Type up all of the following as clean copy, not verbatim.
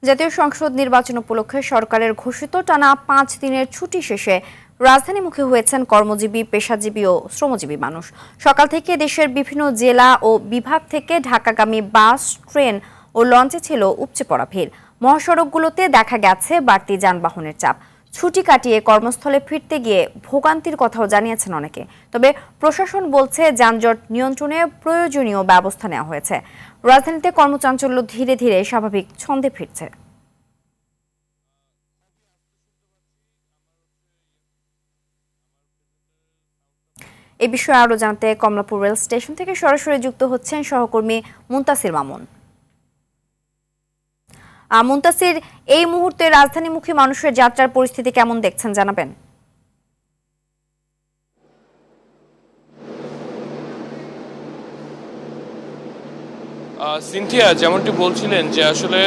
জাতীয় সংসদ নির্বাচন উপলক্ষে সরকারের ঘোষিত টানা ৫ দিনের ছুটি শেষে রাজধানীমুখী হয়েছেন কর্মজীবী, পেশাজীবী ও শ্রমজীবী মানুষ। সকাল থেকে দেশের বিভিন্ন জেলা ও বিভাগ থেকে ঢাকাগামী বাস, ট্রেন ও লঞ্চে ছিল উপচে পড়া ভিড়। মহাসড়কগুলোতে দেখা গেছে বাড়তি যানবাহনের চাপ। ছুটি কাটিয়ে কর্মস্থলে ফিরতে গিয়ে ভোগান্তির কথাও জানিয়েছেন অনেকে। তবে প্রশাসন বলছে যানজট নিয়ন্ত্রণে প্রয়োজনীয় ব্যবস্থা নেওয়া হয়েছে। রাজধানীতে কর্মচাঞ্চল্য ধীরে ধীরে স্বাভাবিক ছন্দে ফিরছে। এ বিষয়ে আরো জানতে কমলাপুর রেল স্টেশন থেকে সরাসরি যুক্ত হচ্ছেন সহকর্মী মুনতাসির মামুন। মুনতাসির, এই মুহূর্তে রাজধানীমুখী মানুষের যাত্রার পরিস্থিতি কেমন দেখছেন জানাবেন? সিনথিয়া, যেমনটি বলছিলেন যে আসলে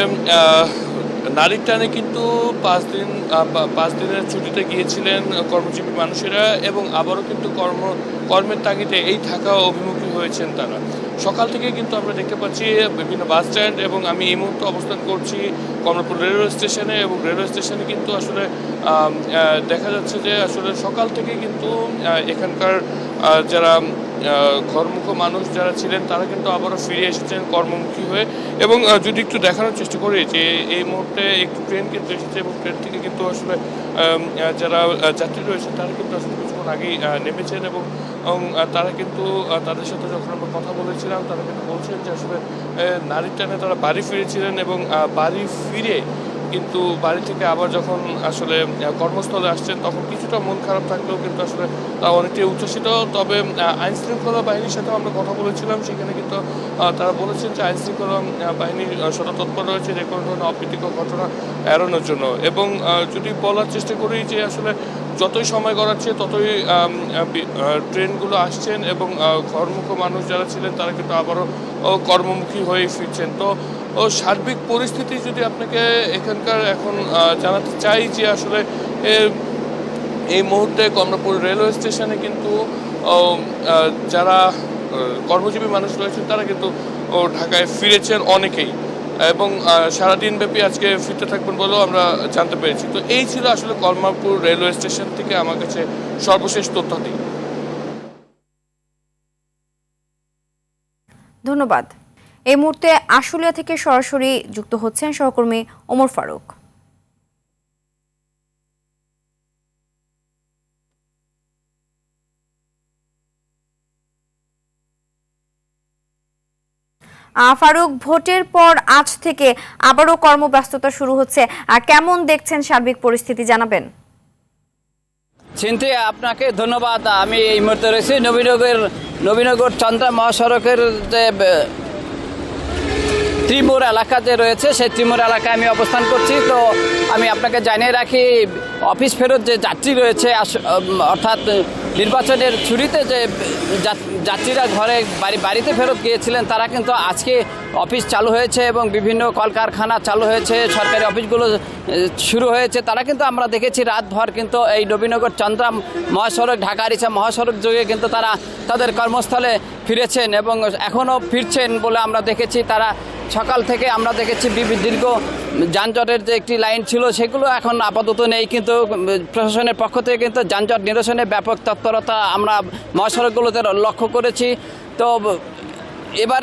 নারীর টানে কিন্তু ৫ দিনের ছুটিতে গিয়েছিলেন কর্মজীবী মানুষেরা, এবং আবারও কিন্তু কর্মের তাগিদে এই ঢাকা অভিমুখী হয়েছেন তারা। সকাল থেকে কিন্তু আমরা দেখতে পাচ্ছি বিভিন্ন বাস স্ট্যান্ড, এবং আমি এই মুহূর্তে অবস্থান করছি কমলাপুর রেলওয়ে স্টেশনে, এবং রেলওয়ে স্টেশনে কিন্তু আসলে দেখা যাচ্ছে যে আসলে সকাল থেকে কিন্তু এখানকার যারা ঘরমুখো মানুষ যারা ছিলেন তারা কিন্তু আবারও ফিরে এসেছেন কর্মমুখী হয়ে। এবং যদি একটু দেখানোর চেষ্টা করি যে এই মুহূর্তে একটু ট্রেন কিন্তু এসেছে, এবং ট্রেন থেকে কিন্তু আসলে যারা যাত্রী রয়েছেন তারা কিন্তু আসলে কিছুক্ষণ আগেই নেমেছেন, এবং তারা কিন্তু তাদের সাথে যখন আমরা কথা বলেছিলাম তারা কিন্তু বলছেন যে আসলে নারীর টানে তারা বাড়ি ফিরেছিলেন, এবং বাড়ি ফিরে কিন্তু বাড়ি থেকে আবার যখন আসলে কর্মস্থলে আসছেন তখন কিছুটা মন খারাপ থাকলেও কিন্তু আসলে অনেকটাই উচ্ছ্বসিত। তবে আইনশৃঙ্খলা বাহিনীর সাথে আমরা কথা বলেছিলাম, সেখানে কিন্তু তারা বলেছেন যে আইনশৃঙ্খলা বাহিনী সদা তৎপর রয়েছে যে কোনো ধরনের অপ্রীতিকর ঘটনা এড়ানোর জন্য। এবং যদি বলার চেষ্টা করি যে আসলে যতই সময় গড়াচ্ছে ততই ট্রেনগুলো আসছেন, এবং ঘরমুখো মানুষ যারা ছিলেন তারা কিন্তু আবারও কর্মমুখী হয়ে ফিরছেন। তো সার্বিক পরিস্থিতি যদি আপনাকে এখানকার এখন জানাতে চাই যে আসলে এই মুহূর্তে কমলাপুর রেলওয়ে স্টেশনে কিন্তু যারা কর্মজীবী মানুষ রয়েছেন তারা কিন্তু ঢাকায় ফিরেছেন অনেকেই, এবং সারাদিন ব্যাপী আজকে ফিরতে থাকবেন বলেও আমরা জানতে পেরেছি। তো এই ছিল আসলে কমলাপুর রেলওয়ে স্টেশন থেকে আমার কাছে সর্বশেষ তথ্যাদি। ধন্যবাদ। এই মুহূর্তে আশুলিয়া থেকে সরাসরি যুক্ত হচ্ছেন সহকর্মী ওমর ফারুক। ফারুক, ভোটের পর আজ থেকে আবারও কর্মব্যস্ততা শুরু হচ্ছে, কেমন দেখছেন সার্বিক পরিস্থিতি জানাবেন? চিন্তে আপনাকে ধন্যবাদ। আমি এই মুহূর্তে রয়েছি নবীনগর চন্দ্রা মহাসড়কের যে ত্রিমুর এলাকা যে রয়েছে সেই ত্রিমুর এলাকায় আমি অবস্থান করছি। তো আমি আপনাকে জানিয়ে রাখি, অফিস ফেরত যে যাত্রী রয়েছে, অর্থাৎ নির্বাচনের ছুটিতে যে যাত্রীরা বাড়িতে ফেরত গিয়েছিলেন তারা কিন্তু আজকে অফিস চালু হয়েছে, এবং বিভিন্ন কলকারখানা চালু হয়েছে, সরকারি অফিসগুলো শুরু হয়েছে। তারা কিন্তু আমরা দেখেছি রাতভর কিন্তু এই নবীনগর চন্দ্রা মহাসড়ক, ঢাকা আরিচা মহাসড়ক যোগে কিন্তু তারা তাদের কর্মস্থলে ফিরেছেন, এবং এখনও ফিরছেন বলে আমরা দেখেছি। তারা সকাল থেকে আমরা দেখেছি দীর্ঘ যানজটের যে একটি লাইন ছিল সেগুলো এখন আপাতত নেই, কিন্তু প্রশাসনের পক্ষ থেকে কিন্তু যানজট নিরসনে ব্যাপক তৎপরতা আমরা মহাসড়কগুলোতে লক্ষ্য করেছি। তো এবার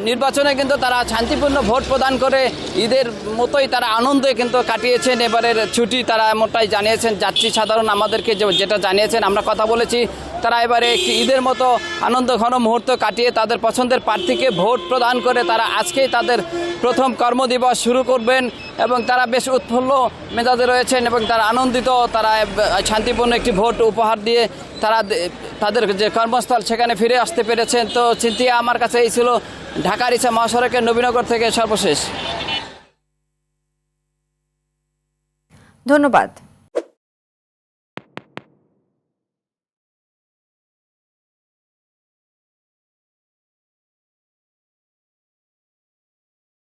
নির্বাচনে কিন্তু তারা শান্তিপূর্ণ ভোট প্রদান করে ঈদের মতোই তারা আনন্দে কিন্তু কাটিয়েছেন এবারের ছুটি। তারা এমনটাই জানিয়েছেন যাত্রী সাধারণ আমাদেরকে যেটা জানিয়েছেন, আমরা কথা বলেছি, তারা এবারে একটি ঈদের মতো আনন্দঘন মুহূর্ত কাটিয়ে তাদের পছন্দের প্রার্থীকে ভোট প্রদান করে তারা আজকেই তাদের প্রথম কর্মদিবস শুরু করবেন, এবং তারা বেশ উৎফুল্ল মেজাজে রয়েছেন, এবং তারা আনন্দিত। তারা শান্তিপূর্ণ একটি ভোট উপহার দিয়ে তারা তাদের যে কর্মস্থল সেখানে ফিরে আসতে পেরেছেন। তো চিন্তিয়া, আমার কাছে এই ছিল ঢাকা আরিচা মহাসড়কের নবীনগর থেকে সর্বশেষ। ধন্যবাদ।